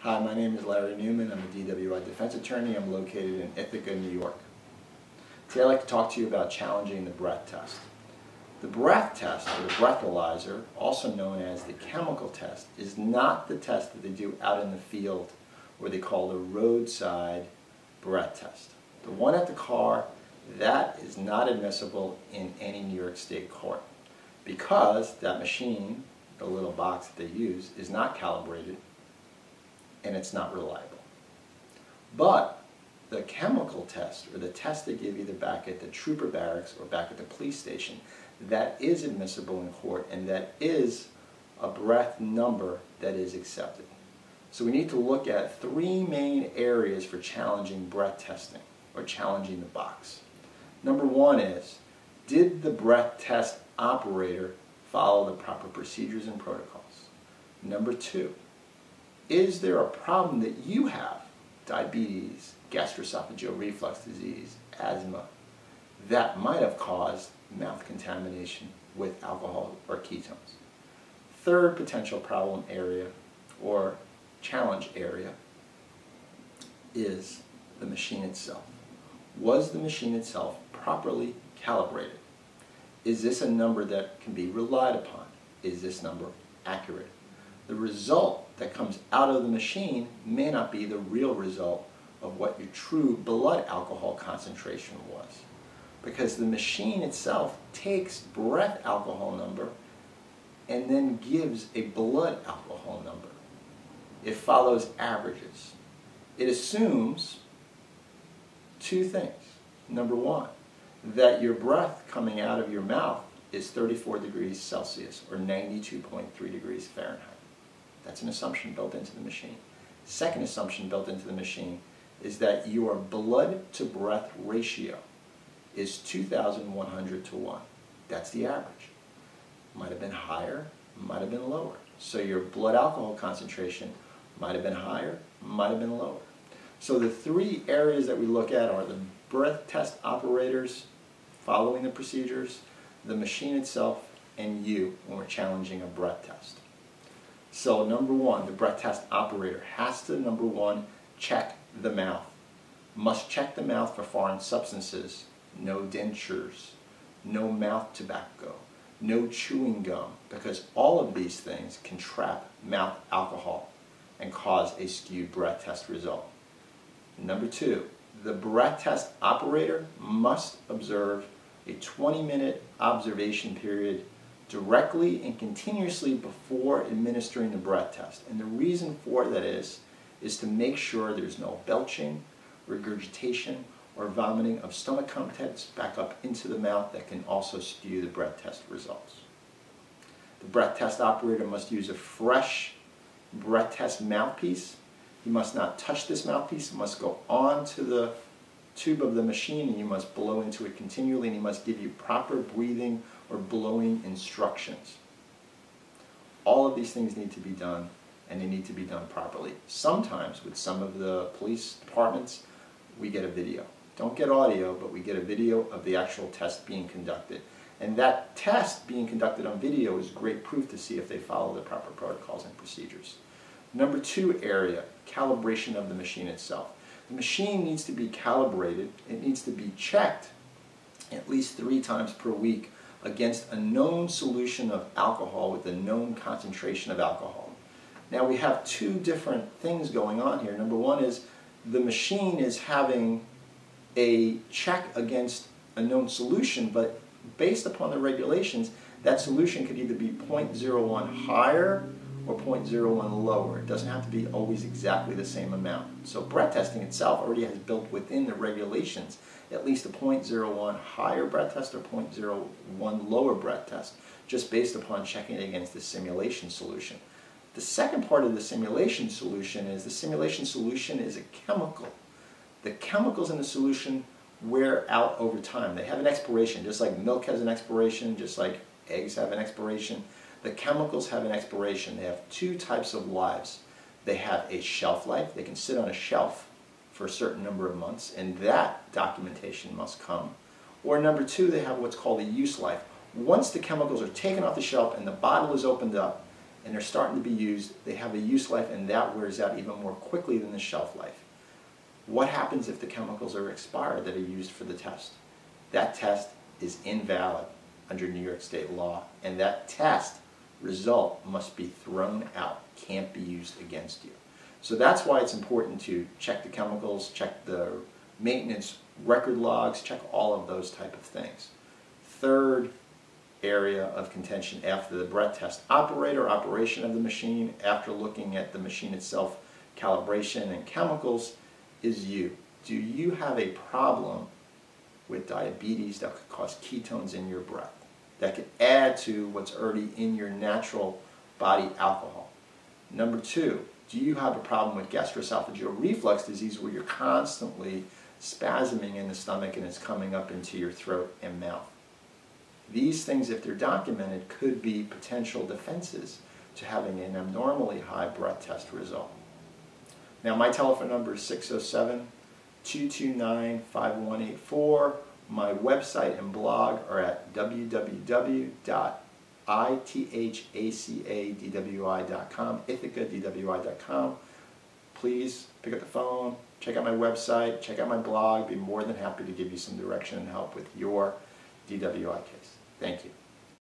Hi, my name is Larry Newman. I'm a DWI defense attorney. I'm located in Ithaca, New York. Today I'd like to talk to you about challenging the breath test. The breath test, or the breathalyzer, also known as the chemical test, is not the test that they do out in the field, or they call the roadside breath test. The one at the car, that is not admissible in any New York State court because that machine, the little box that they use, is not calibrated and it's not reliable. But the chemical test, or the test they give either back at the trooper barracks or back at the police station, that is admissible in court, and that is a breath number that is accepted. So we need to look at three main areas for challenging breath testing, or challenging the box. Number one is, did the breath test operator follow the proper procedures and protocols? Number two, is there a problem that you have, diabetes, Gastro-Esophageal Reflux Disease, asthma, that might have caused mouth contamination with alcohol or ketones? Third potential problem area or challenge area is the machine itself. Was the machine itself properly calibrated? Is this a number that can be relied upon? Is this number accurate? The result that comes out of the machine may not be the real result of what your true blood alcohol concentration was, because the machine itself takes breath alcohol number and then gives a blood alcohol number. It follows averages. It assumes two things. Number one, that your breath coming out of your mouth is 34 degrees Celsius or 92.3 degrees Fahrenheit. That's an assumption built into the machine. Second assumption built into the machine is that your blood to breath ratio is 2,100 to 1. That's the average. Might have been higher, might have been lower. So your blood alcohol concentration might have been higher, might have been lower. So the three areas that we look at are the breath test operators following the procedures, the machine itself, and you when we're challenging a breath test. So number one, the breath test operator has to, number one, check the mouth. Must check the mouth for foreign substances, no dentures, no mouth tobacco, no chewing gum, because all of these things can trap mouth alcohol and cause a skewed breath test result. Number two, the breath test operator must observe a 20-minute observation period directly and continuously before administering the breath test. And the reason for that is to make sure there's no belching, regurgitation, or vomiting of stomach contents back up into the mouth that can also skew the breath test results. The breath test operator must use a fresh breath test mouthpiece. He must not touch this mouthpiece. It must go onto the tube of the machine, and you must blow into it continually, and he must give you proper breathing or blowing instructions. All of these things need to be done, and they need to be done properly. Sometimes with some of the police departments, we get a video. Don't get audio, but we get a video of the actual test being conducted. And that test being conducted on video is great proof to see if they follow the proper protocols and procedures. Number two area, calibration of the machine itself. The machine needs to be calibrated. It needs to be checked at least 3 times per week against a known solution of alcohol with a known concentration of alcohol. Now we have two different things going on here. Number one is the machine is having a check against a known solution, but based upon the regulations, that solution could either be 0.01 higher or 0.01 lower. It doesn't have to be always exactly the same amount. So breath testing itself already has built within the regulations at least a 0.01 higher breath test or 0.01 lower breath test, just based upon checking it against the simulation solution. The second part of the simulation solution is a chemical. The chemicals in the solution wear out over time. They have an expiration, just like milk has an expiration, just like eggs have an expiration. The chemicals have an expiration. They have two types of lives. They have a shelf life. They can sit on a shelf for a certain number of months, and that documentation must come. Or number two, they have what's called a use life. Once the chemicals are taken off the shelf and the bottle is opened up, and they're starting to be used, they have a use life and that wears out even more quickly than the shelf life. What happens if the chemicals are expired that are used for the test? That test is invalid under New York State law, and that test result must be thrown out, can't be used against you. So that's why it's important to check the chemicals, check the maintenance record logs, check all of those type of things. Third area of contention after the breath test, operation of the machine, after looking at the machine itself, calibration and chemicals, is you. Do you have a problem with diabetes that could cause ketones in your breath, that could add to what's already in your natural body alcohol? Number two, do you have a problem with Gastro-Esophageal Reflux Disease where you're constantly spasming in the stomach and it's coming up into your throat and mouth? These things, if they're documented, could be potential defenses to having an abnormally high breath test result. Now, my telephone number is 607-229-5184. My website and blog are at www.ithacadwi.com, ithacadwi.com. Please pick up the phone, check out my website, check out my blog. Be more than happy to give you some direction and help with your DWI case. Thank you.